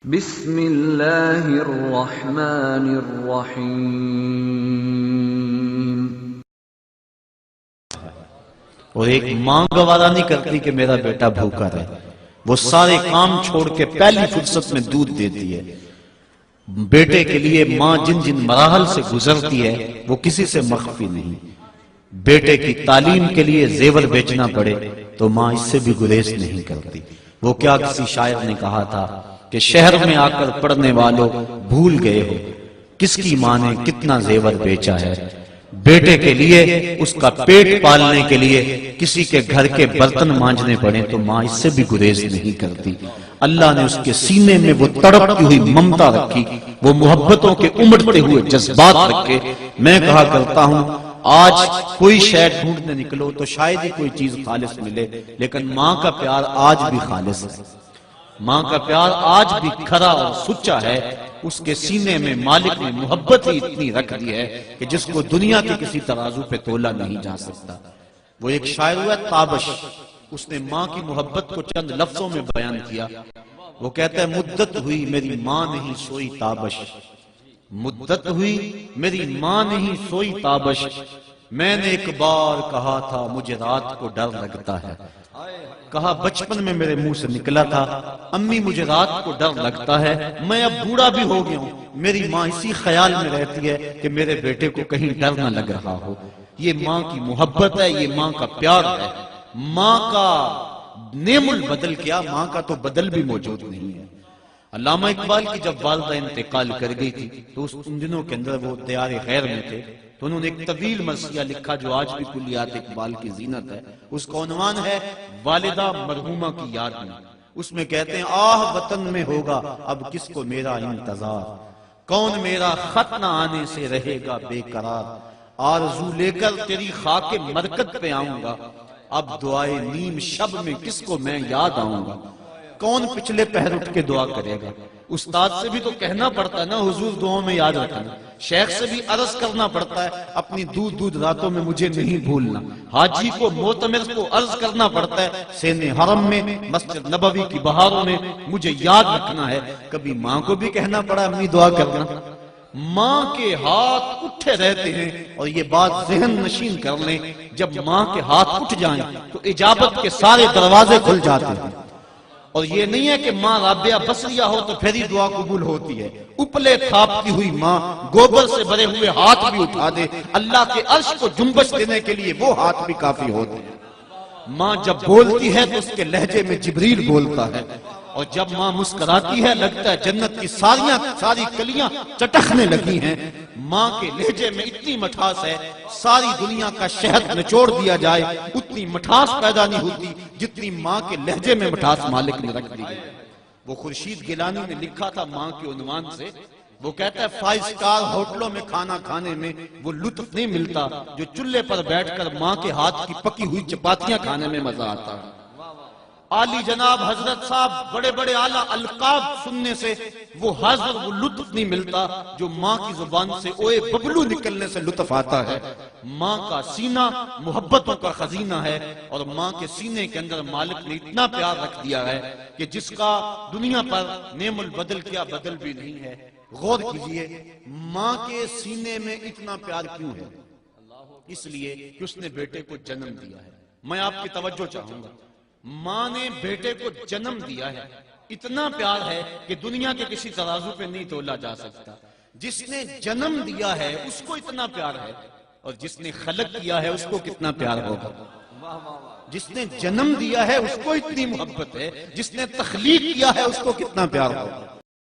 بسم اللہ الرحمن الرحیم۔ اور ایک ماں گوارا نہیں کرتی کہ میرا بیٹا بھوکا رہے، وہ سارے کام چھوڑ کے پہلی فرصت میں دودھ دیتی ہے۔ بیٹے کے لیے ماں جن جن مراحل سے گزرتی ہے وہ کسی سے مخفی نہیں۔ بیٹے کی تعلیم کے لیے زیور بیچنا پڑے تو ماں اس سے بھی گریز نہیں کرتی۔ وہ کیا کسی شاعر نے کہا تھا کہ شہر میں آ کر پڑھنے والوں بھول گئے ہو کس کی ماں نے کتنا زیور بیچا ہے۔ بیٹے کے لیے اس کا پیٹ پالنے کے لیے کسی کے گھر کے برتن مانجنے پڑے تو ماں اس سے بھی گریز نہیں کرتی۔ اللہ نے اس کے سینے میں وہ تڑپتی ہوئی ممتا رکھی، وہ محبتوں کے امڑتے ہوئے جذبات رکھے۔ میں کہا کرتا ہوں آج کوئی شے ڈھونڈنے نکلو تو شاید ہی کوئی چیز خالص ملے، لیکن ماں کا پیار آج بھی خالص ہے۔ ماں کا پیار آج بھی کھرا اور سچا ہے۔ اس کے سینے میں مالک نے محبت ہی اتنی رکھ دی ہے کہ جس کو دنیا کے کسی ترازو پہ تولا نہیں جا سکتا۔ وہ ایک شاعر ہوا تابش، اس نے ماں کی محبت کو چند لفظوں میں بیان کیا۔ وہ کہتا ہے مدت ہوئی میری ماں نہیں سوئی تابش، مدت ہوئی میری ماں نہیں سوئی تابش، میں نے ایک بار کہا تھا مجھے رات کو ڈر لگتا ہے۔ کہا بچپن میں میرے منہ سے نکلا تھا امی مجھے رات کو ڈر لگتا ہے، میں اب بوڑھا بھی ہو گیا ہوں، میری ماں اسی خیال میں رہتی ہے کہ میرے بیٹے کو کہیں ڈر نہ لگ رہا ہو۔ یہ ماں کی محبت ہے، یہ ماں کا پیار ہے۔ ماں کا نعم البدل کیا، ماں کا تو بدل بھی موجود نہیں ہے۔ علامہ اقبال کی جب والدہ انتقال کر گئی تھی تو ان دنوں کے اندر وہ دیار غیر میں تھے، تو انہوں نے ایک طویل مرثیہ لکھا جو آج بھی کلیات اقبال کی زینت ہے۔ اس کا عنوان ہے والدہ مرحومہ کی یاد میں۔ اس میں کہتے ہیں آہ وطن میں ہوگا اب کس کو میرا انتظار، کون میرا خط نہ آنے سے رہے گا بے قرار، آرزو لے کر تیری خاک مرکت پہ آؤں گا، اب دعائے نیم شب میں کس کو میں یاد آؤں گا، کون پچھلے پہر اٹھ کے دعا کرے گا۔ استاد سے بھی تو کہنا پڑتا ہے نا حضور دعاؤں میں یاد رکھنا، شیخ سے بھی عرض کرنا پڑتا ہے اپنی دودھ دودھ راتوں میں مجھے نہیں بھولنا، حاجی کو معتمر کو عرض کرنا پڑتا ہے سین حرم میں مسجد نبوی کی بہاروں میں مجھے یاد رکھنا ہے۔ کبھی ماں کو بھی کہنا پڑا امی دعا کرنا۔ ماں کے ہاتھ اٹھے رہتے ہیں، اور یہ بات ذہن نشین کر لیں جب ماں کے ہاتھ اٹھ جائیں تو اجابت کے سارے دروازے کھل جاتے ہیں۔ اور یہ نہیں ہے کہ ماں رابعہ بصریہ ہو تو پھر ہی دعا قبول ہوتی ہے، اپلے تھاپتی ہوئی ماں گوبر سے بھرے ہوئے ہاتھ بھی اٹھا دے، اللہ کے عرش کو جنبش دینے کے لیے وہ ہاتھ بھی کافی ہوتے ہیں۔ ماں جب بولتی ہے تو اس کے لہجے میں جبریل بولتا ہے، اور جب ماں مسکراتی ہے لگتا ہے جنت کی ساری کلیاں چٹکنے لگی ہیں۔ ماں کے لہجے میں اتنی مٹھاس ہے ساری دنیا کا شہد نچوڑ دیا جائے اتنی مٹھاس پیدا نہیں ہوتی جتنی ماں کے لہجے میں مٹھاس مالک نے رکھ دی ہے۔ وہ خورشید گیلانی نے لکھا تھا ماں کے عنوان سے، وہ کہتا ہے 5 سٹار ہوٹلوں میں کھانا کھانے میں وہ لطف نہیں ملتا جو چولہے پر بیٹھ کر ماں کے ہاتھ کی پکی ہوئی چپاتیاں کھانے میں مزہ آتا ہے۔ عالی جناب حضرت صاحب بڑے بڑے اعلیٰ القاب سننے سے وہ حاضر وہ لطف نہیں ملتا جو ماں کی زبان سے اوے ببلو نکلنے سے لطف آتا ہے۔ ماں کا سینہ محبتوں کا خزینہ ہے، اور ماں کے سینے کے اندر مالک نے اتنا پیار رکھ دیا ہے کہ جس کا دنیا پر نعم البدل کیا بدل بھی نہیں ہے۔ غور کیجئے ماں کے سینے میں اتنا پیار کیوں ہے؟ اس لیے کہ اس نے بیٹے کو جنم دیا ہے۔ میں آپ کی توجہ چاہوں گا، ماں نے بیٹے کو جنم دیا ہے، اتنا پیار ہے کہ دنیا کے کسی ترازو پہ نہیں تولا جا سکتا۔ جس نے جنم دیا ہے اس کو اتنا پیار ہے، اور جس نے خلق کیا ہے اس کو کتنا پیار ہوگا۔ جس نے جنم دیا ہے اس کو اتنی محبت ہے، جس نے تخلیق کیا ہے اس کو کتنا پیار ہوگا۔